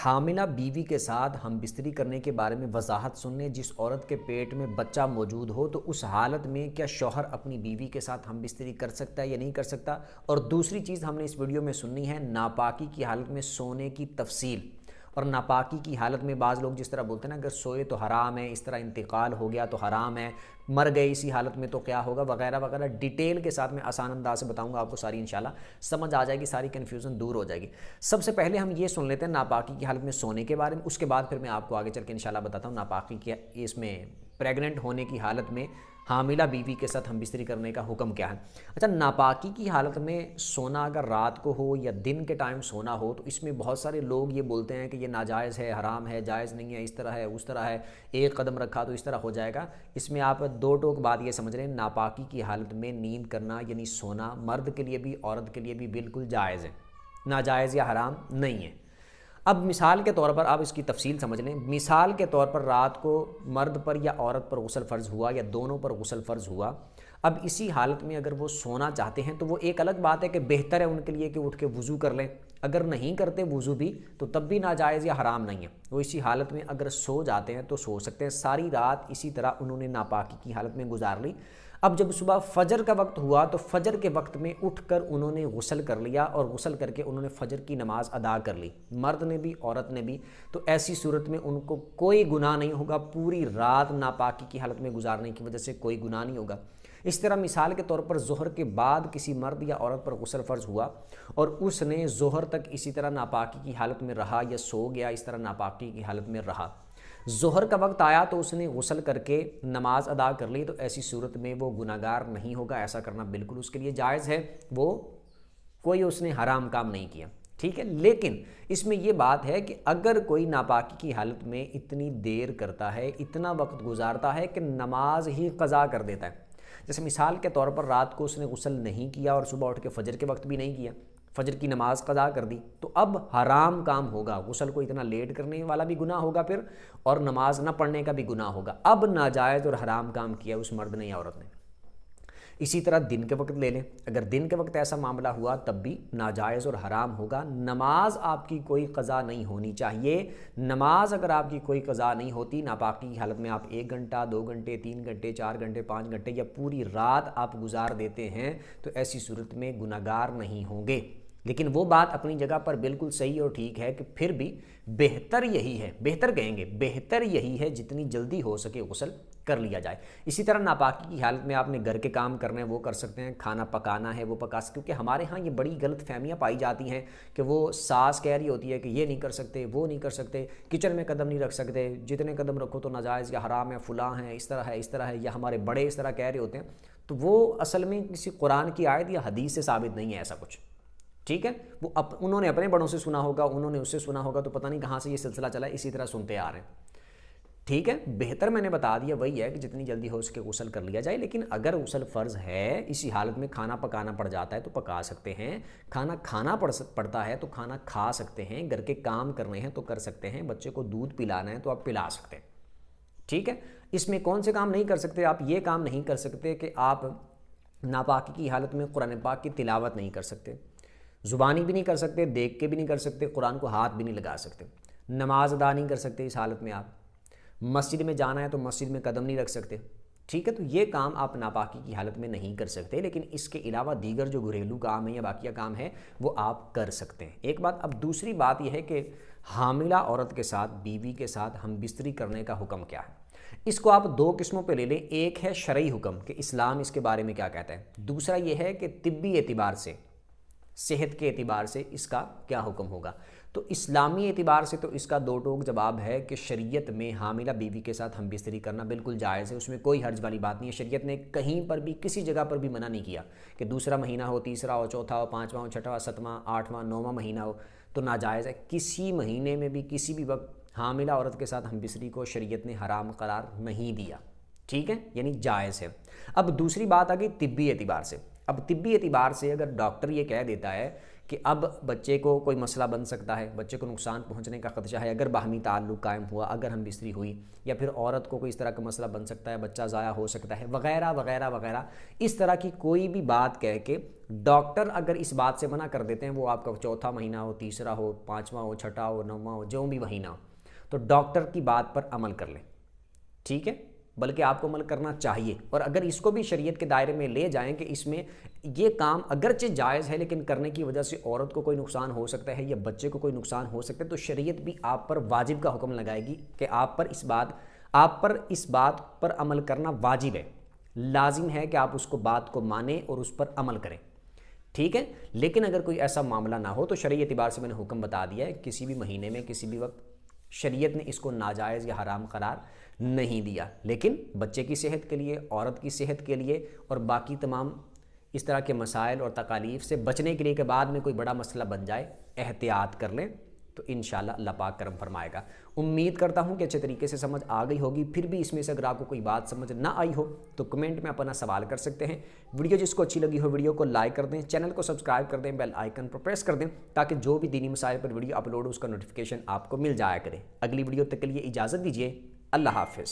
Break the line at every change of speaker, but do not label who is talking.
حاملہ بیوی کے ساتھ ہم بستری کرنے کے بارے میں وضاحت سننے، جس عورت کے پیٹ میں بچہ موجود ہو تو اس حالت میں کیا شوہر اپنی بیوی کے ساتھ ہم بستری کر سکتا ہے یا نہیں کر سکتا؟ اور دوسری چیز ہم نے اس ویڈیو میں سننی ہے ناپاکی کی حالت میں سونے کی تفصیل۔ اور ناپاکی کی حالت میں بعض لوگ جس طرح بولتے ہیں نا، اگر سوئے تو حرام ہے، اس طرح انتقال ہو گیا تو حرام ہے، مر گئے اسی حالت میں تو کیا ہوگا، وغیرہ وغیرہ ڈیٹیل کے ساتھ میں آسان انداز سے بتاؤں گا آپ کو، ساری انشاءاللہ سمجھ آ جائے گی، ساری کنفیوژن دور ہو جائے گی۔ سب سے پہلے ہم یہ سن لیتے ہیں ناپاکی کی حالت میں سونے کے بارے میں، اس کے بعد پھر میں آپ کو آگے چل کے انشاءاللہ بتاتا ہوں ناپاکی کی اس میں پریگننٹ ہونے کی حالت میں حاملہ بیوی کے ساتھ ہم بستری کرنے کا حکم کیا ہے۔ اچھا، ناپاکی کی حالت میں سونا اگر رات کو ہو یا دن کے ٹائم سونا ہو تو اس میں بہت سارے لوگ یہ بولتے ہیں کہ یہ ناجائز ہے، حرام ہے، جائز نہیں ہے، اس طرح ہے، اس طرح ہے، ایک قدم رکھا تو اس طرح ہو جائے گا۔ اس میں آپ دو ٹوک بات یہ سمجھ رہے ہیں، ناپاکی کی حالت میں نیند کرنا یعنی سونا مرد کے لیے بھی عورت کے لیے بھی بالکل جائز ہے، ناجائز یا حرام نہیں ہے۔ اب مثال کے طور پر آپ اس کی تفصیل سمجھ لیں۔ مثال کے طور پر رات کو مرد پر یا عورت پر غسل فرض ہوا یا دونوں پر غسل فرض ہوا، اب اسی حالت میں اگر وہ سونا چاہتے ہیں تو وہ ایک الگ بات ہے کہ بہتر ہے ان کے لیے کہ اٹھ کے وضو کر لیں، اگر نہیں کرتے وضو بھی تو تب بھی ناجائز یا حرام نہیں ہے، وہ اسی حالت میں اگر سو جاتے ہیں تو سو سکتے ہیں۔ ساری رات اسی طرح انہوں نے ناپاکی کی حالت میں گزار لی، اب جب صبح فجر کا وقت ہوا تو فجر کے وقت میں اٹھ کر انہوں نے غسل کر لیا اور غسل کر کے انہوں نے فجر کی نماز ادا کر لی، مرد نے بھی عورت نے بھی، تو ایسی صورت میں ان کو کوئی گناہ نہیں ہوگا، پوری رات ناپاکی کی حالت میں گزارنے کی وجہ سے کوئی گناہ نہیں ہوگا۔ اس طرح مثال کے طور پر ظہر کے بعد کسی مرد یا عورت پر غسل فرض ہوا اور اس نے ظہر تک اسی طرح ناپاکی کی حالت میں رہا یا سو گیا، اس طرح ناپاکی کی حالت میں رہا، ظہر کا وقت آیا تو اس نے غسل کر کے نماز ادا کر لی، تو ایسی صورت میں وہ گناہگار نہیں ہوگا، ایسا کرنا بالکل اس کے لیے جائز ہے، وہ کوئی اس نے حرام کام نہیں کیا، ٹھیک ہے۔ لیکن اس میں یہ بات ہے کہ اگر کوئی ناپاکی کی حالت میں اتنی دیر کرتا ہے، اتنا وقت گزارتا ہے کہ نماز ہی قضا کر دیتا ہے، جیسے مثال کے طور پر رات کو اس نے غسل نہیں کیا اور صبح اٹھ کے فجر کے وقت بھی نہیں کیا، فجر کی نماز قضا کر دی، تو اب حرام کام ہوگا، غسل کو اتنا لیٹ کرنے والا بھی گناہ ہوگا پھر، اور نماز نہ پڑھنے کا بھی گناہ ہوگا، اب ناجائز اور حرام کام کیا اس مرد نے یا عورت نے۔ اسی طرح دن کے وقت لے لیں، اگر دن کے وقت ایسا معاملہ ہوا تب بھی ناجائز اور حرام ہوگا، نماز آپ کی کوئی قضا نہیں ہونی چاہیے، نماز اگر آپ کی کوئی قضا نہیں ہوتی، ناپاکی کی حالت میں آپ 1 گھنٹہ 2 گھنٹے 3 گھنٹے 4 گھنٹے 5 گھنٹے یا پوری رات آپ گزار دیتے ہیں تو ایسی صورت میں گناہگار نہیں ہوں گے۔ لیکن وہ بات اپنی جگہ پر بالکل صحیح اور ٹھیک ہے کہ پھر بھی بہتر یہی ہے، بہتر کہیں گے، بہتر یہی ہے جتنی جلدی ہو سکے غسل کر لیا جائے۔ اسی طرح ناپاکی کی حالت میں آپ نے گھر کے کام کرنے ہیں وہ کر سکتے ہیں، کھانا پکانا ہے وہ پکا سکتے ہیں، کیونکہ ہمارے ہاں یہ بڑی غلط فہمیاں پائی جاتی ہیں کہ وہ ساس کہہ رہی ہوتی ہے کہ یہ نہیں کر سکتے، وہ نہیں کر سکتے، کچن میں قدم نہیں رکھ سکتے، جتنے قدم رکھو تو ناجائز یا حرام ہے، فلاں ہے، اس طرح ہے، اس طرح ہے، یا ہمارے بڑے اس طرح کہہ رہے ہوتے ہیں، تو وہ اصل میں کسی قرآن کی آیت یا حدیث سے ثابت نہیں ہے ایسا کچھ، ٹھیک ہے۔ وہ انہوں نے اپنے بڑوں سے سنا ہوگا، انہوں نے اس سے سنا ہوگا، تو پتہ نہیں کہاں سے یہ سلسلہ چلا، اسی طرح سنتے آ رہے ہیں، ٹھیک ہے۔ بہتر میں نے بتا دیا وہی ہے کہ جتنی جلدی ہو سکے غسل کر لیا جائے، لیکن اگر غسل فرض ہے، اسی حالت میں کھانا پکانا پڑ جاتا ہے تو پکا سکتے ہیں، کھانا کھانا پڑتا ہے تو کھانا کھا سکتے ہیں، گھر کے کام کرنے ہیں تو کر سکتے ہیں، بچے کو دودھ پلانا ہے تو آپ پلا سکتے ہیں، ٹھیک ہے۔ اس میں کون سے کام نہیں کر سکتے؟ آپ یہ کام نہیں کر سکتے کہ آپ ناپاکی کی حالت میں قرآن پاک کی تلاوت نہیں کر سکتے، زبانی بھی نہیں کر سکتے، دیکھ کے بھی نہیں کر سکتے، قرآن کو ہاتھ بھی نہیں لگا سکتے، نماز ادا نہیں کر سکتے، اس حالت میں آپ مسجد میں جانا ہے تو مسجد میں قدم نہیں رکھ سکتے، ٹھیک ہے۔ تو یہ کام آپ ناپاکی کی حالت میں نہیں کر سکتے، لیکن اس کے علاوہ دیگر جو گھریلو کام ہے یا باقیہ کام ہے وہ آپ کر سکتے ہیں، ایک بات۔ اب دوسری بات یہ ہے کہ حاملہ عورت کے ساتھ، بیوی کے ساتھ ہم بستری کرنے کا حکم کیا ہے۔ اس کو آپ 2 قسموں پہ لے لیں، ایک ہے شرعی حکم کہ اسلام اس کے بارے میں کیا کہتا ہے، دوسرا یہ ہے کہ طبی اعتبار سے، صحت کے اعتبار سے اس کا کیا حکم ہوگا۔ تو اسلامی اعتبار سے تو اس کا 2 ٹوک جواب ہے کہ شریعت میں حاملہ بیوی کے ساتھ ہم بستری کرنا بالکل جائز ہے، اس میں کوئی حرج والی بات نہیں ہے، شریعت نے کہیں پر بھی کسی جگہ پر بھی منع نہیں کیا کہ دوسرا مہینہ ہو، تیسرا ہو، چوتھا ہو، 5واں ہو، 6واں 7واں 8واں 9واں مہینہ ہو تو ناجائز ہے، کسی مہینے میں بھی کسی بھی وقت حاملہ عورت کے ساتھ ہم بستری کو شریعت نے حرام قرار نہیں دیا، ٹھیک ہے، یعنی جائز ہے۔ اب دوسری بات آ گئی طبی اعتبار سے، اب طبی اعتبار سے اگر ڈاکٹر یہ کہہ دیتا ہے کہ اب بچے کو کوئی مسئلہ بن سکتا ہے، بچے کو نقصان پہنچنے کا خدشہ ہے اگر باہمی تعلق قائم ہوا، اگر ہم بستری ہوئی، یا پھر عورت کو کوئی اس طرح کا مسئلہ بن سکتا ہے، بچہ ضائع ہو سکتا ہے، وغیرہ وغیرہ وغیرہ، اس طرح کی کوئی بھی بات کہہ کے ڈاکٹر اگر اس بات سے منع کر دیتے ہیں، وہ آپ کا چوتھا مہینہ ہو، تیسرا ہو، پانچواں ہو، چھٹا ہو، نواں ہو، جو بھی مہینہ ہو، تو ڈاکٹر کی بات پر عمل کر لیں، ٹھیک ہے؟ بلکہ آپ کو عمل کرنا چاہیے، اور اگر اس کو بھی شریعت کے دائرے میں لے جائیں کہ اس میں یہ کام اگرچہ جائز ہے لیکن کرنے کی وجہ سے عورت کو کوئی نقصان ہو سکتا ہے یا بچے کو کوئی نقصان ہو سکتا ہے، تو شریعت بھی آپ پر واجب کا حکم لگائے گی کہ آپ پر اس بات پر عمل کرنا واجب ہے، لازم ہے کہ آپ اس کو بات کو مانیں اور اس پر عمل کریں، ٹھیک ہے؟ لیکن اگر کوئی ایسا معاملہ نہ ہو تو شرعی اعتبار سے میں نے حکم بتا دیا ہے، کسی بھی مہینے میں کسی بھی وقت شریعت نے اس کو ناجائز یا حرام قرار نہیں دیا، لیکن بچے کی صحت کے لیے، عورت کی صحت کے لیے اور باقی تمام اس طرح کے مسائل اور تکالیف سے بچنے کے لیے کہ بعد میں کوئی بڑا مسئلہ بن جائے، احتیاط کر لیں تو انشاءاللہ اللہ پاک کرم فرمائے گا۔ امید کرتا ہوں کہ اچھے طریقے سے سمجھ آ گئی ہوگی، پھر بھی اس میں سے اگر آپ کو کوئی بات سمجھ نہ آئی ہو تو کمنٹ میں اپنا سوال کر سکتے ہیں۔ ویڈیو جس کو اچھی لگی ہو ویڈیو کو لائک کر دیں، چینل کو سبسکرائب کر دیں، بیل آئیکن پر پریس کر دیں تاکہ جو بھی دینی مسائل پر ویڈیو اپلوڈ ہو اس کا نوٹیفیکیشن آپ کو مل جایا کرے۔ اگلی ویڈیو تک کے لیے اجازت دیجیے، اللہ حافظ۔